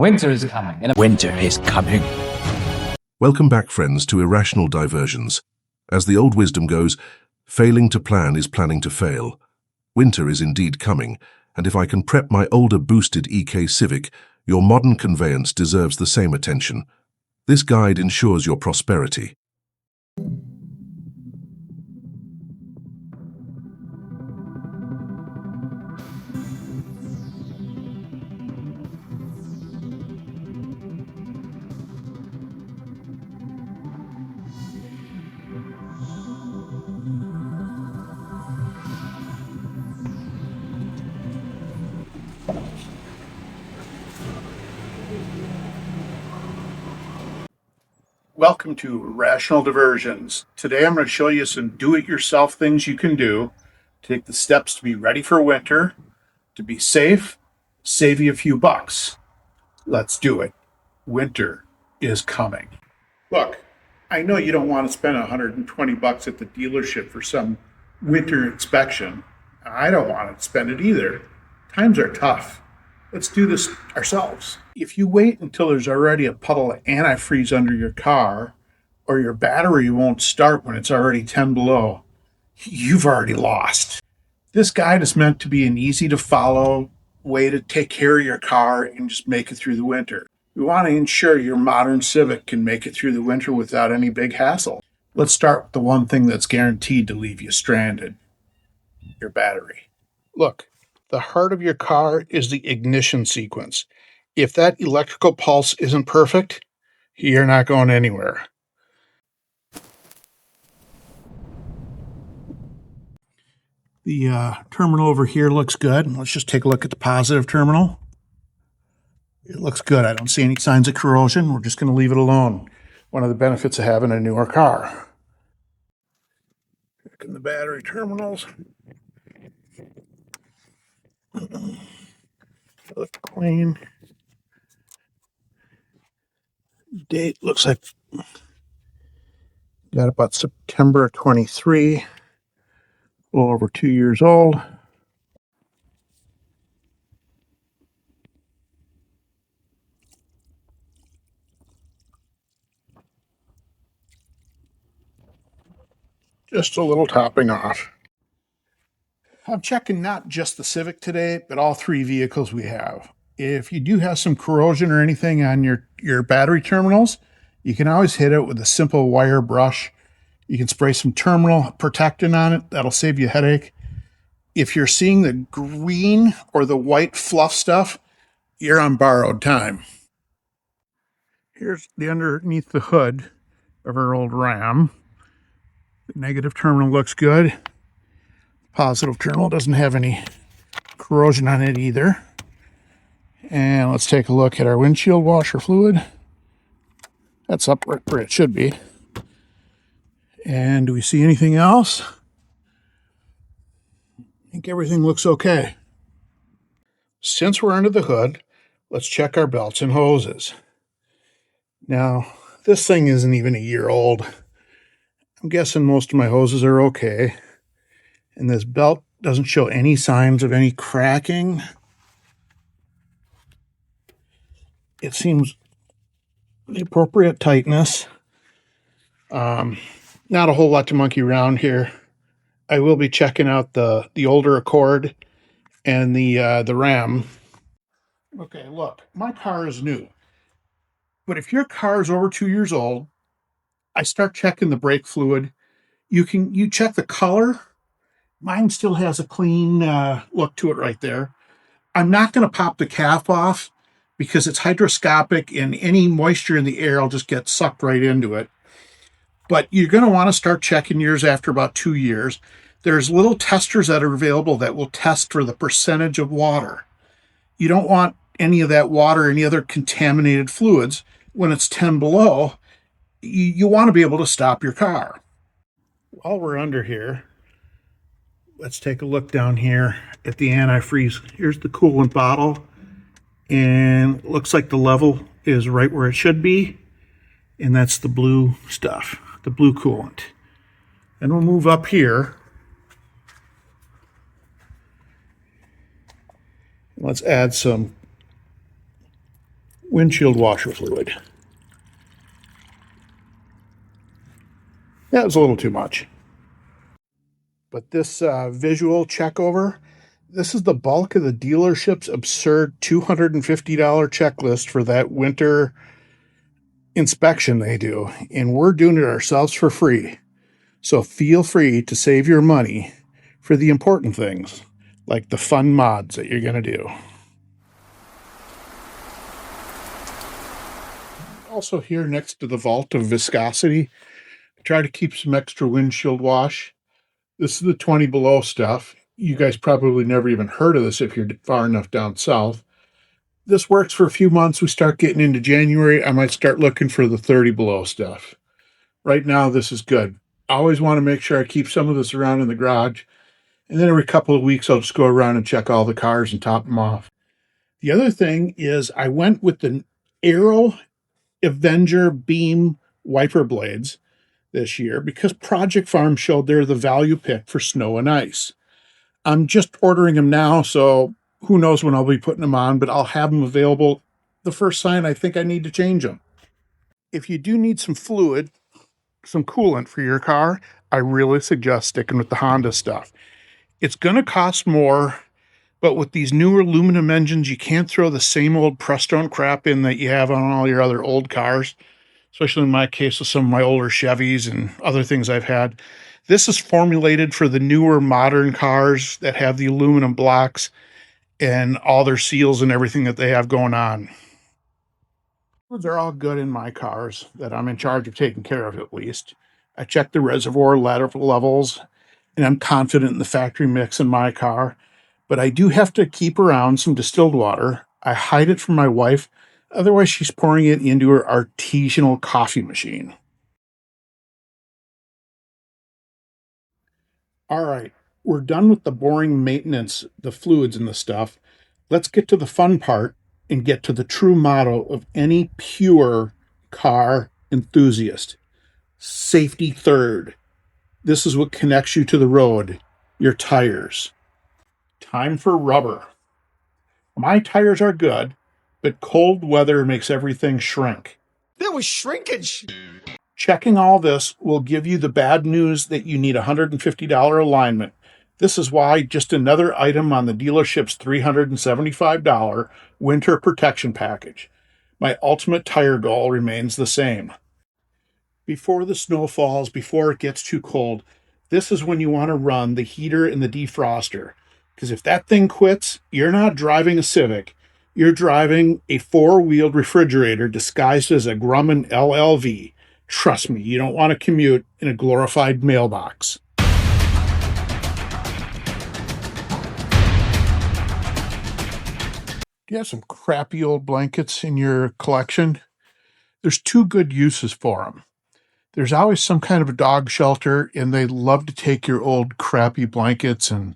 Winter is coming. Winter is coming. Welcome back, friends, to Irrational Diversions. As the old wisdom goes, failing to plan is planning to fail. Winter is indeed coming, and if I can prep my older boosted EK Civic, your modern conveyance deserves the same attention. This guide ensures your prosperity. Welcome to Irrational Diversions. Today I'm going to show you some do-it-yourself things you can do to take the steps to be ready for winter, to be safe, save you a few bucks. Let's do it. Winter is coming. Look, I know you don't want to spend $120 at the dealership for some winter inspection. I don't want to spend it either. Times are tough. Let's do this ourselves. If you wait until there's already a puddle of antifreeze under your car, or your battery won't start when it's already 10 below, you've already lost. This guide is meant to be an easy to follow way to take care of your car and just make it through the winter. We want to ensure your modern Civic can make it through the winter without any big hassle. Let's start with the one thing that's guaranteed to leave you stranded: your battery. Look, the heart of your car is the ignition sequence. If that electrical pulse isn't perfect, you're not going anywhere. The terminal over here looks good. Let's just take a look at the positive terminal. It looks good. I don't see any signs of corrosion. We're just going to leave it alone. One of the benefits of having a newer car. Check in the battery terminals. Look clean. Date looks like got about September 23, a little over 2 years old. Just a little topping off. I'm checking not just the Civic today, but all three vehicles we have. If you do have some corrosion or anything on your battery terminals, you can always hit it with a simple wire brush. You can spray some terminal protectant on it. That'll save you a headache. If you're seeing the green or the white fluff stuff, you're on borrowed time. Here's the underneath the hood of our old Ram. The negative terminal looks good. Positive terminal doesn't have any corrosion on it either. And let's take a look at our windshield washer fluid. That's up where it should be. And do we see anything else? I think everything looks okay. Since we're under the hood, let's check our belts and hoses. Now, this thing isn't even a year old. I'm guessing most of my hoses are okay. And this belt doesn't show any signs of any cracking. It seems the appropriate tightness. Not a whole lot to monkey around here. I will be checking out the older Accord and the Ram. Okay, look, my car is new. But if your car is over 2 years old, I start checking the brake fluid. You check the color. Mine still has a clean look to it right there. I'm not going to pop the cap off because it's hydroscopic and any moisture in the air will just get sucked right into it. But you're going to want to start checking yours after about 2 years. There's little testers that are available that will test for the percentage of water. You don't want any of that water, any other contaminated fluids. When it's 10 below, you want to be able to stop your car. While we're under here, let's take a look down here at the antifreeze. Here's the coolant bottle, and it looks like the level is right where it should be, and that's the blue stuff, the blue coolant. And we'll move up here. Let's add some windshield washer fluid. That was a little too much. But this visual check over, this is the bulk of the dealership's absurd $250 checklist for that winter inspection they do. And we're doing it ourselves for free. So feel free to save your money for the important things, like the fun mods that you're going to do. Also here next to the vault of viscosity, try to keep some extra windshield wash. This is the 20 below stuff. You guys probably never even heard of this if you're far enough down south. This works for a few months. We start getting into January, I might start looking for the 30 below stuff. Right now, this is good. I always want to make sure I keep some of this around in the garage. And then every couple of weeks, I'll just go around and check all the cars and top them off. The other thing is I went with the Aero Avenger Beam wiper blades this year because Project Farm showed they're the value pick for snow and ice. I'm just ordering them now, so who knows when I'll be putting them on, but I'll have them available the first sign I think I need to change them. If you do need some fluid, some coolant for your car, I really suggest sticking with the Honda stuff. It's going to cost more, but with these newer aluminum engines, you can't throw the same old Prestone crap in that you have on all your other old cars, especially in my case with some of my older Chevys and other things I've had. This is formulated for the newer modern cars that have the aluminum blocks and all their seals and everything that they have going on. Those are all good in my cars that I'm in charge of taking care of at least. I check the reservoir levels and I'm confident in the factory mix in my car, but I do have to keep around some distilled water. I hide it from my wife, otherwise she's pouring it into her artisanal coffee machine. All right, we're done with the boring maintenance, the fluids and the stuff. Let's get to the fun part and get to the true motto of any pure car enthusiast. Safety third. This is what connects you to the road, your tires. Time for rubber. My tires are good, but cold weather makes everything shrink. There was shrinkage. Checking all this will give you the bad news that you need a $150 alignment. This is why just another item on the dealership's $375 winter protection package. My ultimate tire goal remains the same. Before the snow falls, before it gets too cold, this is when you want to run the heater and the defroster. Because if that thing quits, you're not driving a Civic. You're driving a four-wheeled refrigerator disguised as a Grumman LLV. Trust me, you don't want to commute in a glorified mailbox. Do you have some crappy old blankets in your collection? There's two good uses for them. There's always some kind of a dog shelter, and they love to take your old crappy blankets and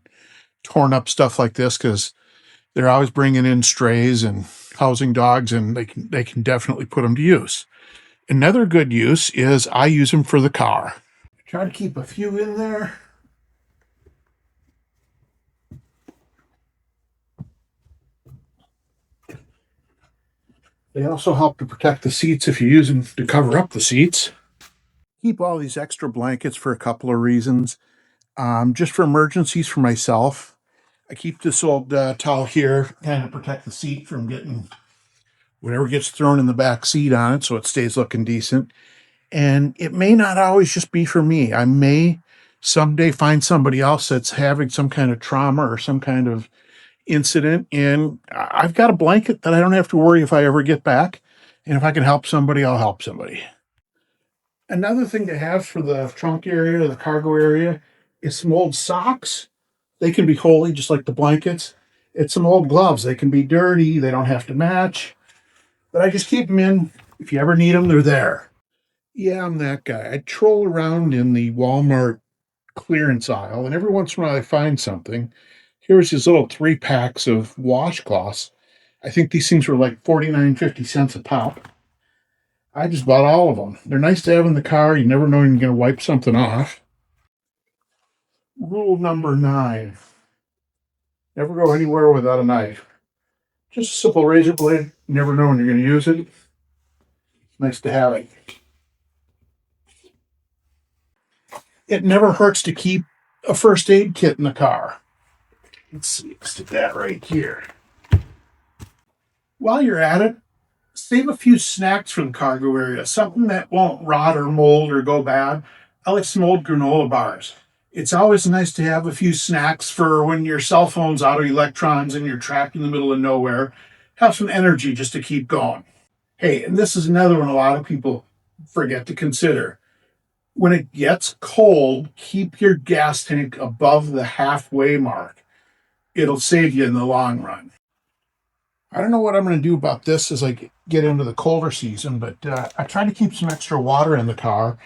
torn up stuff like this because they're always bringing in strays and housing dogs, and they can definitely put them to use. Another good use is I use them for the car. Try to keep a few in there. They also help to protect the seats if you use them to cover up the seats. Keep all these extra blankets for a couple of reasons. Just for emergencies for myself. I keep this old towel here kind of protect the seat from getting whatever gets thrown in the back seat on it so it stays looking decent. And it may not always just be for me. I may someday find somebody else that's having some kind of trauma or some kind of incident, and I've got a blanket that I don't have to worry if I ever get back. And if I can help somebody, I'll help somebody. Another thing to have for the trunk area, the cargo area, is some old socks. They can be holey, just like the blankets. It's some old gloves. They can be dirty. They don't have to match. But I just keep them in. If you ever need them, they're there. Yeah, I'm that guy. I troll around in the Walmart clearance aisle, and every once in a while I find something. Here's these little 3 packs of washcloths. I think these things were like 49.50 a pop. I just bought all of them. They're nice to have in the car. You never know when you're going to wipe something off. Rule number 9. Never go anywhere without a knife. Just a simple razor blade. You never know when you're going to use it. Nice to have it. It never hurts to keep a first aid kit in the car. Let's see, let's stick that right here. While you're at it, save a few snacks from the cargo area, something that won't rot or mold or go bad. I like some old granola bars. It's always nice to have a few snacks for when your cell phone's out of electrons and you're trapped in the middle of nowhere. Have some energy just to keep going. Hey, and this is another one a lot of people forget to consider. When it gets cold, keep your gas tank above the halfway mark. It'll save you in the long run. I don't know what I'm going to do about this as I get into the colder season, but I try to keep some extra water in the car,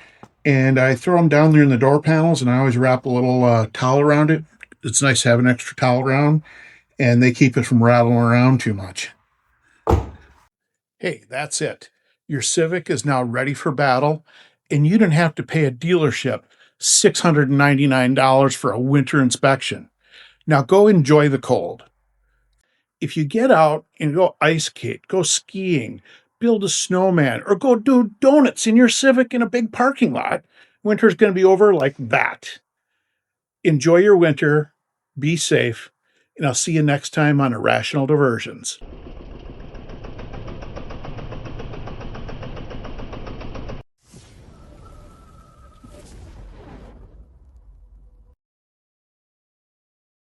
and I throw them down there in the door panels, and I always wrap a little towel around it. It's nice to have an extra towel around, and they keep it from rattling around too much. Hey, that's it. Your Civic is now ready for battle, and you didn't have to pay a dealership $699 for a winter inspection. Now go enjoy the cold. If you get out and go ice skate, go skiing, build a snowman, or go do donuts in your Civic in a big parking lot, winter's going to be over like that. Enjoy your winter, be safe, and I'll see you next time on Irrational Diversions.